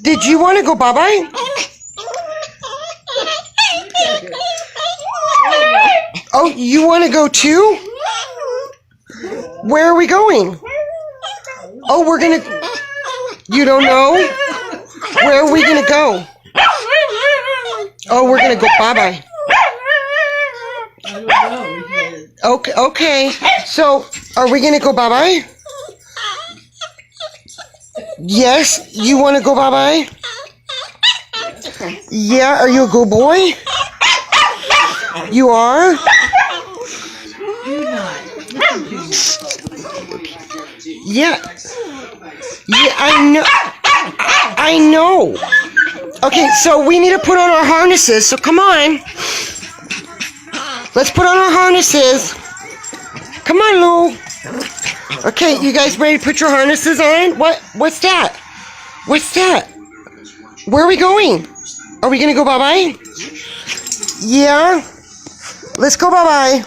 Did you want to go bye-bye? Oh, you want to go too? Where are we going? Oh, we're going to... You don't know? Where are we going to go? Oh, we're going to go bye-bye. Okay. So, are we going to go bye-bye? Yes, you want to go bye-bye? Yeah, are you a good boy? You are? Yeah, I know. Okay, so we need to put on our harnesses, so come on. Let's put on our harnesses. Come on, Lou. Okay, you guys ready to put your harnesses on? What's that? What's that? Where are we going? Are we gonna go bye-bye? Yeah. Let's go bye-bye.